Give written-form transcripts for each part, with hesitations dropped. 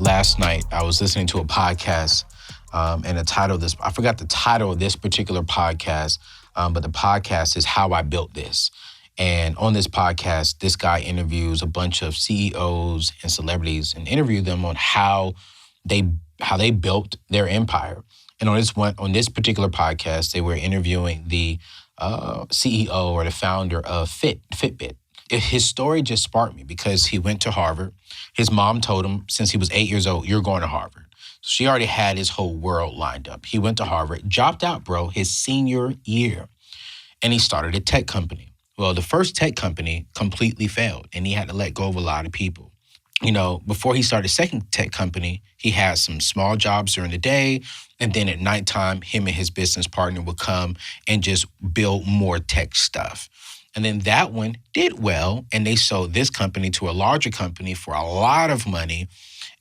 last night I was listening to a podcast, and I forgot the title of this particular podcast, but the podcast is How I Built This. And on this podcast, this guy interviews a bunch of CEOs and celebrities and interview them on how they built their empire. And on this particular podcast, they were interviewing the CEO or the founder of Fitbit. His story just sparked me because he went to Harvard. His mom told him since he was 8 years old, you're going to Harvard. So she already had his whole world lined up. He went to Harvard, dropped out, bro, his senior year, and he started a tech company. Well, the first tech company completely failed, and he had to let go of a lot of people. You know, before he started a second tech company, he had some small jobs during the day, and then at nighttime, him and his business partner would come and just build more tech stuff. And then that one did well, and they sold this company to a larger company for a lot of money.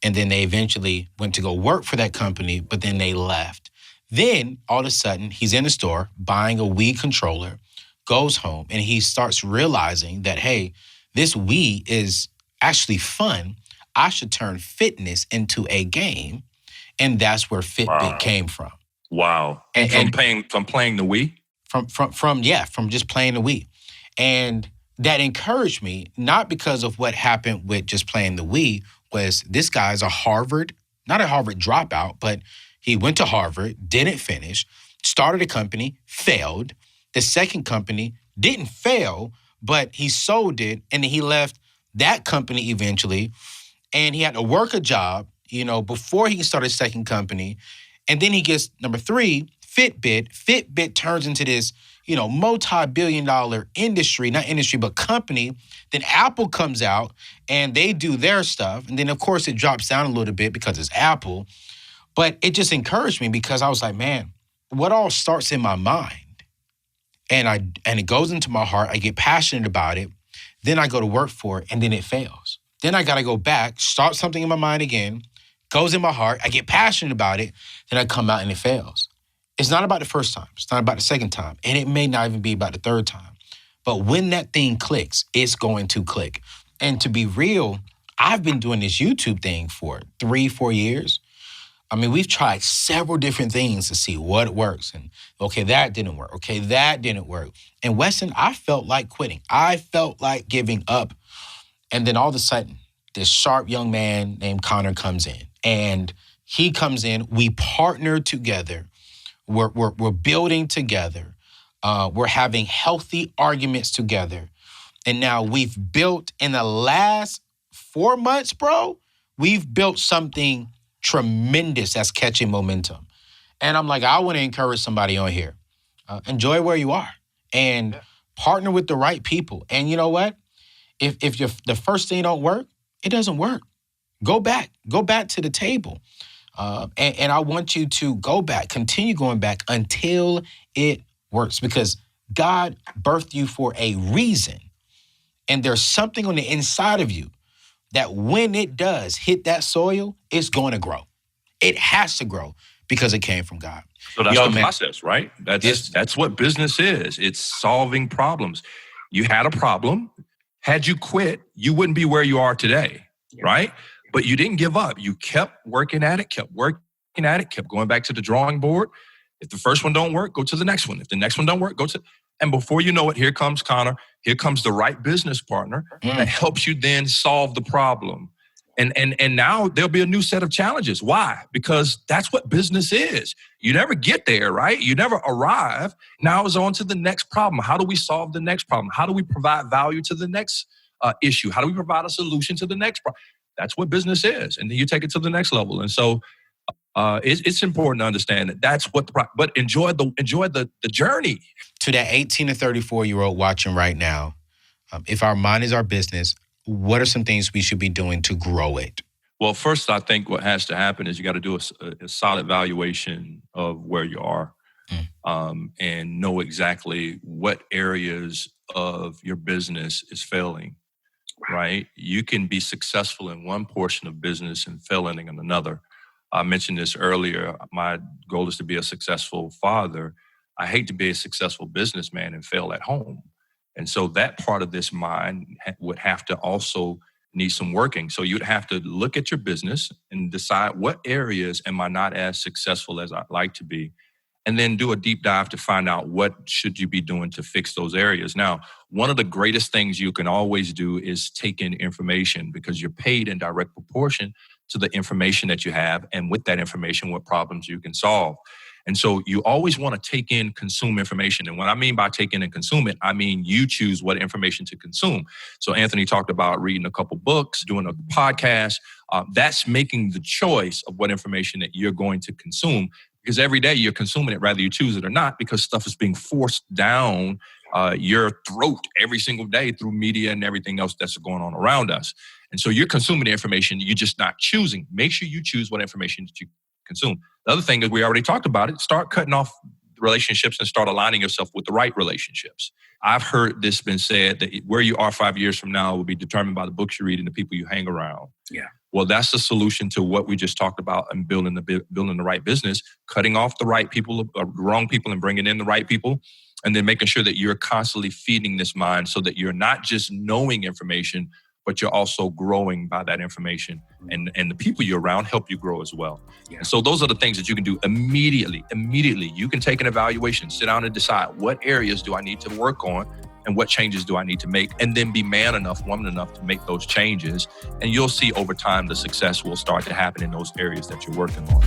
And then they eventually went to go work for that company, but then they left. Then all of a sudden, he's in the store buying a Wii controller, goes home, and he starts realizing that, hey, this Wii is actually fun. I should turn fitness into a game. And that's where Fitbit came from. Wow. And from playing the Wii? From just playing the Wii. And that encouraged me, not because of what happened with just playing the Wii, was this guy's not a Harvard dropout, but he went to Harvard, didn't finish, started a company, failed. The second company didn't fail, but he sold it, and then he left that company eventually, and he had to work a job, before he started a second company. And then he gets number 3, Fitbit. Fitbit turns into this, multi-billion-dollar but company. Then Apple comes out and they do their stuff. And then, of course, it drops down a little bit because it's Apple. But it just encouraged me because I was like, man, what all starts in my mind? And it goes into my heart. I get passionate about it. Then I go to work for it, and then it fails. Then I got to go back, start something in my mind again, goes in my heart. I get passionate about it. Then I come out and it fails. It's not about the first time. It's not about the second time. And it may not even be about the third time. But when that thing clicks, it's going to click. And to be real, I've been doing this YouTube thing for 3-4 years. I mean, we've tried several different things to see what works. And okay, that didn't work. Okay, that didn't work. And Weston, I felt like quitting. I felt like giving up. And then all of a sudden, this sharp young man named Connor comes in. And he comes in, we partner together. We're building together. We're having healthy arguments together. And now we've built, in the last 4 months, bro, we've built something tremendous that's catching momentum. And I'm like, I want to encourage somebody on here. Enjoy where you are and partner with the right people. And you know what? If the first thing don't work, it doesn't work. Go back to the table. And I want you to go back, continue going back until it works, because God birthed you for a reason. And there's something on the inside of you that when it does hit that soil, it's going to grow. It has to grow because it came from God. So that's the process, right? That's what business is. It's solving problems. You had a problem. Had you quit, you wouldn't be where you are today, right? But you didn't give up. You kept working at it, kept going back to the drawing board. If the first one don't work, go to the next one. If the next one don't work, and before you know it, here comes Connor. Here comes the right business partner that helps you then solve the problem. And now there'll be a new set of challenges. Why? Because that's what business is. You never get there, right? You never arrive. Now it's on to the next problem. How do we solve the next problem? How do we provide value to the next issue? How do we provide a solution to the next problem? That's what business is. And then you take it to the next level. And so it's important to understand that that's what but enjoy the journey. To that 18 to 34-year-old watching right now, if our mind is our business, what are some things we should be doing to grow it? Well, first, I think what has to happen is you got to do a solid valuation of where you are and know exactly what areas of your business is failing, right? You can be successful in one portion of business and failing in another. I mentioned this earlier. My goal is to be a successful father. I hate to be a successful businessman and fail at home. And so that part of this mind would have to also needs some working. So you'd have to look at your business and decide what areas am I not as successful as I'd like to be, and then do a deep dive to find out what should you be doing to fix those areas. Now, one of the greatest things you can always do is take in information, because you're paid in direct proportion to the information that you have, and with that information, what problems you can solve. And so you always want to take in, consume information. And what I mean by take in and consume it, I mean you choose what information to consume. So Anthony talked about reading a couple books, doing a podcast. That's making the choice of what information that you're going to consume, because every day you're consuming it, whether you choose it or not, because stuff is being forced down your throat every single day through media and everything else that's going on around us. And so you're consuming the information, you're just not choosing. Make sure you choose what information that you consume. The other thing is, we already talked about it, start cutting off relationships and start aligning yourself with the right relationships. I've heard this been said that where you are 5 years from now will be determined by the books you read and the people you hang around. Yeah. Well, that's the solution to what we just talked about in building the right business, cutting off the right people, wrong people, and bringing in the right people. And then making sure that you're constantly feeding this mind so that you're not just knowing information, but you're also growing by that information, and the people you're around help you grow as well. Yeah. And so those are the things that you can do immediately. Immediately, you can take an evaluation, sit down and decide what areas do I need to work on and what changes do I need to make, and then be man enough, woman enough to make those changes. And you'll see over time the success will start to happen in those areas that you're working on.